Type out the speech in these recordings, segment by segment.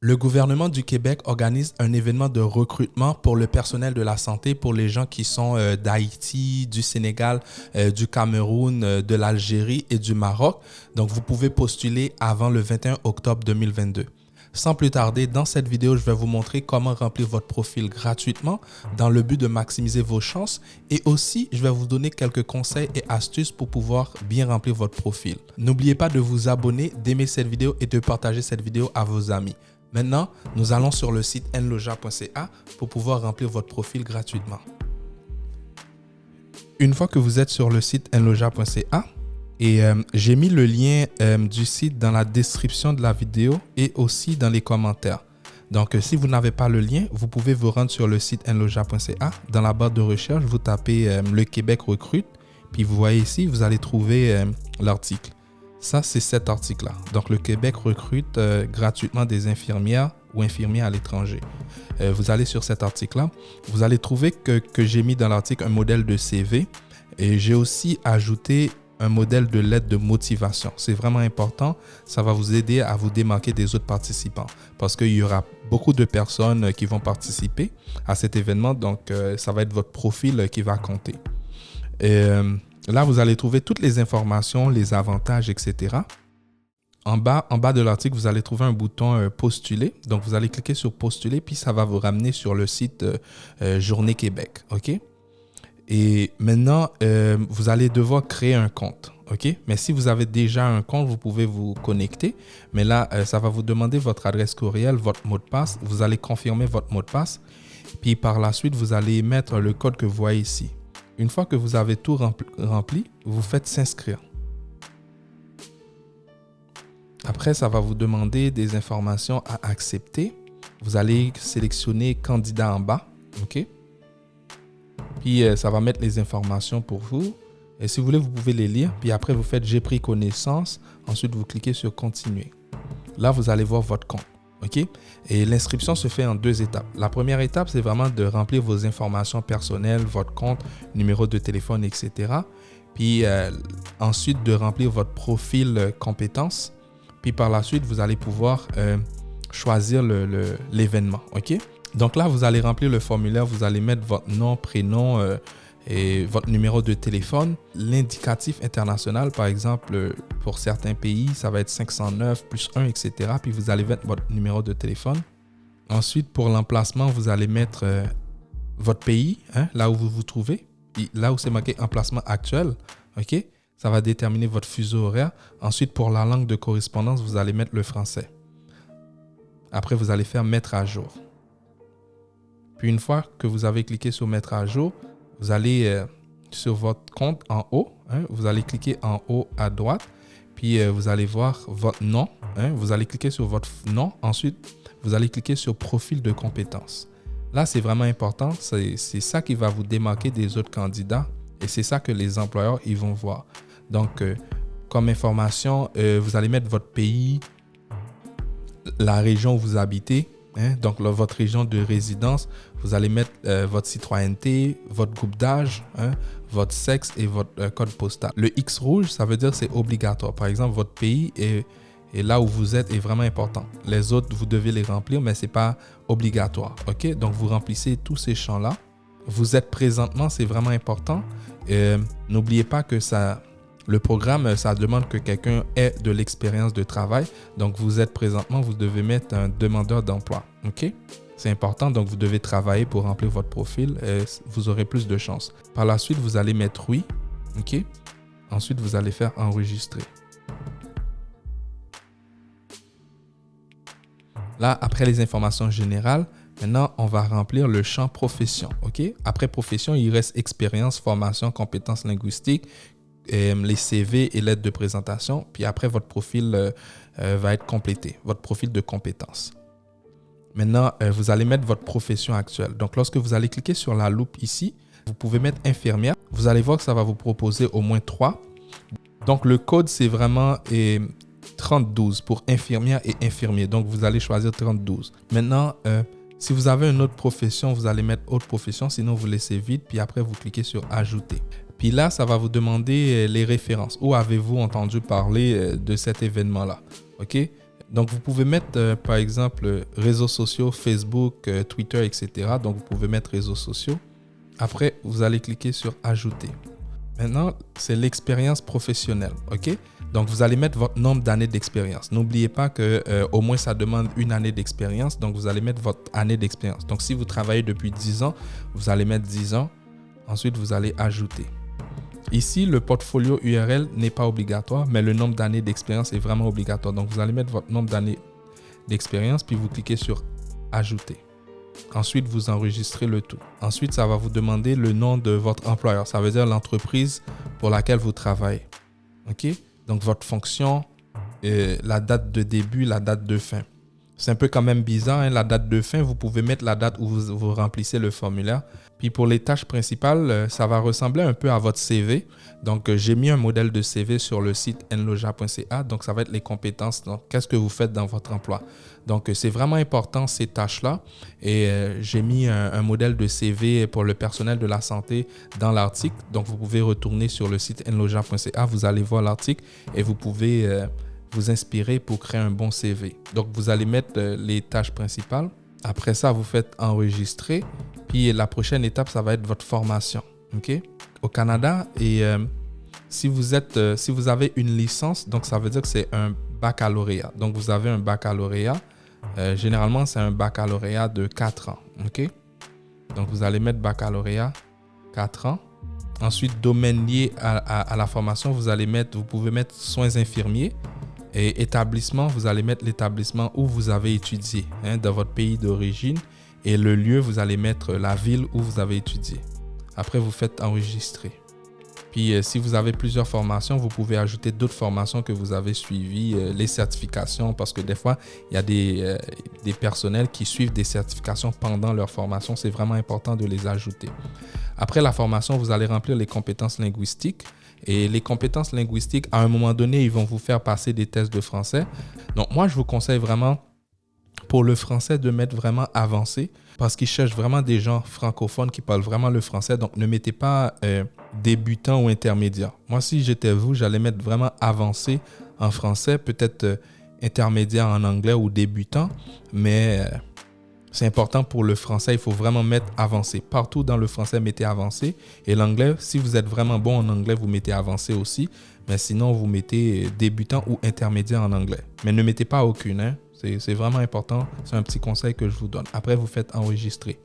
Le gouvernement du Québec organise un événement de recrutement pour le personnel de la santé pour les gens qui sont d'Haïti, du Sénégal, du Cameroun, de l'Algérie et du Maroc. Donc, vous pouvez postuler avant le 21 octobre 2022. Sans plus tarder, dans cette vidéo, je vais vous montrer comment remplir votre profil gratuitement dans le but de maximiser vos chances et aussi, je vais vous donner quelques conseils et astuces pour pouvoir bien remplir votre profil. N'oubliez pas de vous abonner, d'aimer cette vidéo et de partager cette vidéo à vos amis. Maintenant, nous allons sur le site nloja.ca pour pouvoir remplir votre profil gratuitement. Une fois que vous êtes sur le site nloja.ca, et j'ai mis le lien du site dans la description de la vidéo et aussi dans les commentaires. Donc, si vous n'avez pas le lien, vous pouvez vous rendre sur le site nloja.ca. Dans la barre de recherche, vous tapez le Québec recrute. Puis vous voyez ici, vous allez trouver l'article. Ça, c'est cet article-là. Donc, le Québec recrute gratuitement des infirmières ou infirmiers à l'étranger. Vous allez sur cet article-là. Vous allez trouver que j'ai mis dans l'article un modèle de CV. Et j'ai aussi ajouté un modèle de lettre de motivation. C'est vraiment important. Ça va vous aider à vous démarquer des autres participants parce qu'il y aura beaucoup de personnes qui vont participer à cet événement. Donc, ça va être votre profil qui va compter. Et là, vous allez trouver toutes les informations, les avantages, etc. En bas de l'article, vous allez trouver un bouton postuler. Donc, vous allez cliquer sur postuler, puis ça va vous ramener sur le site Journée Québec. OK? Et maintenant, vous allez devoir créer un compte. OK? Mais si vous avez déjà un compte, vous pouvez vous connecter. Mais là, ça va vous demander votre adresse courriel, votre mot de passe. Vous allez confirmer votre mot de passe. Puis par la suite, vous allez mettre le code que vous voyez ici. Une fois que vous avez tout rempli, vous faites s'inscrire. Après, ça va vous demander des informations à accepter. Vous allez sélectionner candidat en bas. OK? Puis, ça va mettre les informations pour vous. Et si vous voulez, vous pouvez les lire. Puis après, vous faites « J'ai pris connaissance ». Ensuite, vous cliquez sur « Continuer ». Là, vous allez voir votre compte. OK? Et l'inscription se fait en 2 étapes. La première étape, c'est vraiment de remplir vos informations personnelles, votre compte, numéro de téléphone, etc. Puis ensuite, de remplir votre profil compétences. Puis par la suite, vous allez pouvoir choisir l'événement. OK? Donc là, vous allez remplir le formulaire. Vous allez mettre votre nom, prénom et votre numéro de téléphone. L'indicatif international, par exemple, pour certains pays, ça va être 509 plus 1, etc. Puis vous allez mettre votre numéro de téléphone. Ensuite, pour l'emplacement, vous allez mettre votre pays, là où vous vous trouvez. Puis là où c'est marqué emplacement actuel, OK? Ça va déterminer votre fuseau horaire. Ensuite, pour la langue de correspondance, vous allez mettre le français. Après, vous allez faire mettre à jour. Puis une fois que vous avez cliqué sur mettre à jour, vous allez sur votre compte en haut. Vous allez cliquer en haut à droite. Puis vous allez voir votre nom. Vous allez cliquer sur votre nom. Ensuite, vous allez cliquer sur profil de compétences. Là, c'est vraiment important. C'est ça qui va vous démarquer des autres candidats. Et c'est ça que les employeurs ils vont voir. Donc, comme information, vous allez mettre votre pays, la région où vous habitez. Donc, votre région de résidence, vous allez mettre votre citoyenneté, votre groupe d'âge, votre sexe et votre code postal. Le X rouge, ça veut dire que c'est obligatoire. Par exemple, votre pays et là où vous êtes est vraiment important. Les autres, vous devez les remplir, mais ce n'est pas obligatoire. OK? Donc, vous remplissez tous ces champs-là. Vous êtes présentement, c'est vraiment important. N'oubliez pas que le programme, ça demande que quelqu'un ait de l'expérience de travail. Donc, vous êtes présentement, vous devez mettre un demandeur d'emploi. OK? C'est important, donc vous devez travailler pour remplir votre profil. Vous aurez plus de chance. Par la suite, vous allez mettre oui. OK? Ensuite, vous allez faire enregistrer. Là, après les informations générales, maintenant, on va remplir le champ profession. OK? Après profession, il reste expérience, formation, compétences linguistiques, les CV et lettres de présentation. Puis après, votre profil va être complété, votre profil de compétences. Maintenant, vous allez mettre votre profession actuelle. Donc, lorsque vous allez cliquer sur la loupe ici, vous pouvez mettre infirmière. Vous allez voir que ça va vous proposer au moins 3. Donc, le code, c'est vraiment 3012 pour infirmière et infirmier. Donc, vous allez choisir 3012. Maintenant, si vous avez une autre profession, vous allez mettre autre profession. Sinon, vous laissez vide. Puis après, vous cliquez sur ajouter. Puis là, ça va vous demander les références. Où avez-vous entendu parler de cet événement-là? OK? Donc, vous pouvez mettre, par exemple, réseaux sociaux, Facebook, Twitter, etc. Donc, vous pouvez mettre réseaux sociaux. Après, vous allez cliquer sur Ajouter. Maintenant, c'est l'expérience professionnelle, OK? Donc, vous allez mettre votre nombre d'années d'expérience. N'oubliez pas que au moins, ça demande une année d'expérience. Donc, vous allez mettre votre année d'expérience. Donc, si vous travaillez depuis 10 ans, vous allez mettre 10 ans. Ensuite, vous allez ajouter. Ici, le portfolio URL n'est pas obligatoire, mais le nombre d'années d'expérience est vraiment obligatoire. Donc, vous allez mettre votre nombre d'années d'expérience, puis vous cliquez sur Ajouter. Ensuite, vous enregistrez le tout. Ensuite, ça va vous demander le nom de votre employeur. Ça veut dire l'entreprise pour laquelle vous travaillez. OK? Donc, votre fonction, la date de début, la date de fin. C'est un peu quand même bizarre, hein? La date de fin, vous pouvez mettre la date où vous remplissez le formulaire. Puis pour les tâches principales, ça va ressembler un peu à votre CV. Donc, j'ai mis un modèle de CV sur le site enloja.ca. Donc, ça va être les compétences. Donc, qu'est-ce que vous faites dans votre emploi? Donc, c'est vraiment important ces tâches-là. Et j'ai mis un modèle de CV pour le personnel de la santé dans l'article. Donc, vous pouvez retourner sur le site enloja.ca. Vous allez voir l'article et vous pouvez vous inspirer pour créer un bon CV. Donc, vous allez mettre les tâches principales. Après ça, vous faites enregistrer. Puis la prochaine étape, ça va être votre formation. OK? Au Canada, et si vous avez une licence, donc ça veut dire que c'est un baccalauréat. Donc, vous avez un baccalauréat. Généralement, c'est un baccalauréat de 4 ans. OK? Donc, vous allez mettre baccalauréat 4 ans. Ensuite, domaine lié à la formation, vous pouvez mettre soins infirmiers. Et établissement, vous allez mettre l'établissement où vous avez étudié, dans votre pays d'origine. Et le lieu, vous allez mettre la ville où vous avez étudié. Après, vous faites enregistrer. Puis, si vous avez plusieurs formations, vous pouvez ajouter d'autres formations que vous avez suivies, les certifications, parce que des fois, il y a des personnels qui suivent des certifications pendant leur formation. C'est vraiment important de les ajouter. Après la formation, vous allez remplir les compétences linguistiques. Et les compétences linguistiques, à un moment donné, ils vont vous faire passer des tests de français. Donc, moi, je vous conseille vraiment, pour le français, de mettre vraiment avancé parce qu'ils cherchent vraiment des gens francophones qui parlent vraiment le français. Donc, ne mettez pas débutant ou intermédiaire. Moi, si j'étais vous, j'allais mettre vraiment avancé en français, peut-être intermédiaire en anglais ou débutant, mais c'est important pour le français, il faut vraiment mettre avancé. Partout dans le français, mettez avancé. Et l'anglais, si vous êtes vraiment bon en anglais, vous mettez avancé aussi. Mais sinon, vous mettez débutant ou intermédiaire en anglais. Mais ne mettez pas aucune, hein. C'est vraiment important. C'est un petit conseil que je vous donne. Après, vous faites enregistrer.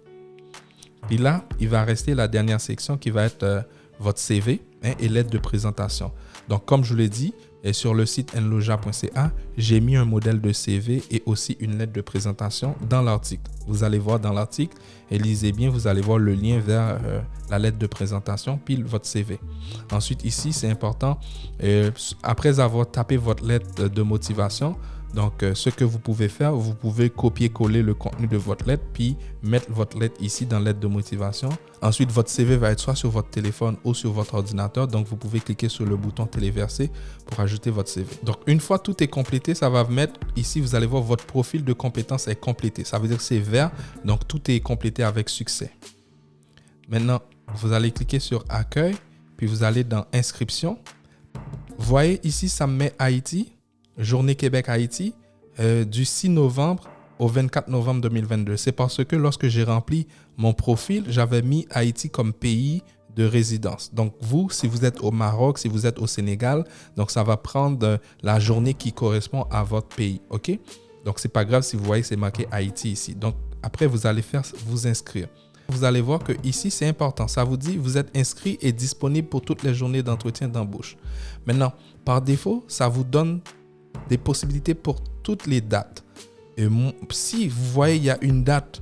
Puis là, il va rester la dernière section qui va être votre CV et lettre de présentation. Donc, comme je vous l'ai dit, et sur le site enloja.ca, j'ai mis un modèle de CV et aussi une lettre de présentation dans l'article. Vous allez voir dans l'article et lisez bien, vous allez voir le lien vers la lettre de présentation puis votre CV. Ensuite, ici, c'est important, après avoir tapé votre lettre de motivation, donc, ce que vous pouvez faire, vous pouvez copier-coller le contenu de votre lettre puis mettre votre lettre ici dans lettre de motivation. Ensuite, votre CV va être soit sur votre téléphone ou sur votre ordinateur. Donc, vous pouvez cliquer sur le bouton téléverser pour ajouter votre CV. Donc, une fois tout est complété, ça va vous mettre ici, vous allez voir votre profil de compétences est complété. Ça veut dire que c'est vert, donc tout est complété avec succès. Maintenant, vous allez cliquer sur Accueil, puis vous allez dans Inscription. Vous voyez ici, ça me met Haïti. Journée Québec-Haïti, du 6 novembre au 24 novembre 2022. C'est parce que lorsque j'ai rempli mon profil, j'avais mis Haïti comme pays de résidence. Donc vous, si vous êtes au Maroc, si vous êtes au Sénégal, donc ça va prendre la journée qui correspond à votre pays. OK? Donc c'est pas grave si vous voyez que c'est marqué Haïti ici. Donc après, vous allez faire vous inscrire. Vous allez voir que ici, c'est important. Ça vous dit, vous êtes inscrit et disponible pour toutes les journées d'entretien d'embauche. Maintenant, par défaut, ça vous donne des possibilités pour toutes les dates. Et si vous voyez, il y a une date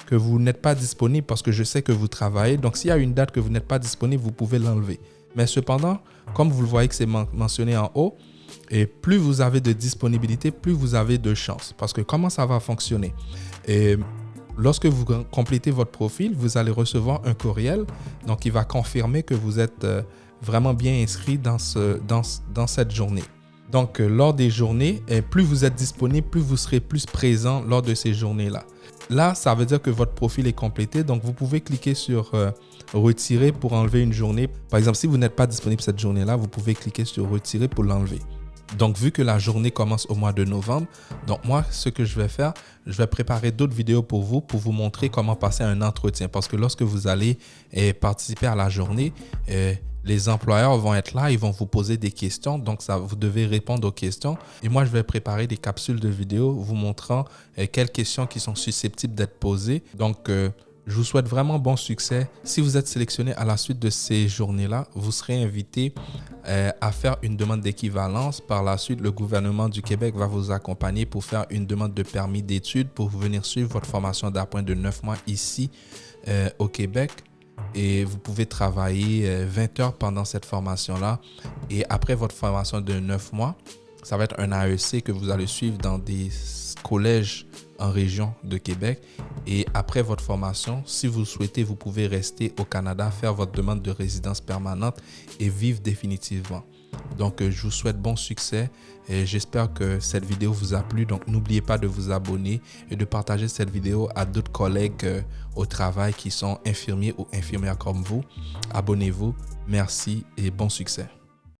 que vous n'êtes pas disponible parce que je sais que vous travaillez. Donc, s'il y a une date que vous n'êtes pas disponible, vous pouvez l'enlever. Mais cependant, comme vous le voyez que c'est mentionné en haut, et plus vous avez de disponibilité, plus vous avez de chance. Parce que comment ça va fonctionner? Et lorsque vous complétez votre profil, vous allez recevoir un courriel. Donc, il va confirmer que vous êtes vraiment bien inscrit dans cette journée. Donc, lors des journées, plus vous êtes disponible, plus vous serez plus présent lors de ces journées-là. Là, ça veut dire que votre profil est complété. Donc, vous pouvez cliquer sur Retirer pour enlever une journée. Par exemple, si vous n'êtes pas disponible cette journée-là, vous pouvez cliquer sur Retirer pour l'enlever. Donc, vu que la journée commence au mois de novembre, donc moi, ce que je vais faire, je vais préparer d'autres vidéos pour vous montrer comment passer un entretien. Parce que lorsque vous allez participer à la journée, les employeurs vont être là, ils vont vous poser des questions. Donc, vous devez répondre aux questions. Et moi, je vais préparer des capsules de vidéos vous montrant quelles questions qui sont susceptibles d'être posées. Donc, je vous souhaite vraiment bon succès. Si vous êtes sélectionné à la suite de ces journées-là, vous serez invité à faire une demande d'équivalence. Par la suite, le gouvernement du Québec va vous accompagner pour faire une demande de permis d'études pour venir suivre votre formation d'appoint de 9 mois ici au Québec. Et vous pouvez travailler 20 heures pendant cette formation-là. Et après votre formation de 9 mois, ça va être un AEC que vous allez suivre dans des collèges en région de Québec. Et après votre formation, si vous le souhaitez, vous pouvez rester au Canada, faire votre demande de résidence permanente et vivre définitivement. Donc, je vous souhaite bon succès et j'espère que cette vidéo vous a plu. Donc, n'oubliez pas de vous abonner et de partager cette vidéo à d'autres collègues au travail qui sont infirmiers ou infirmières comme vous. Abonnez-vous. Merci et bon succès.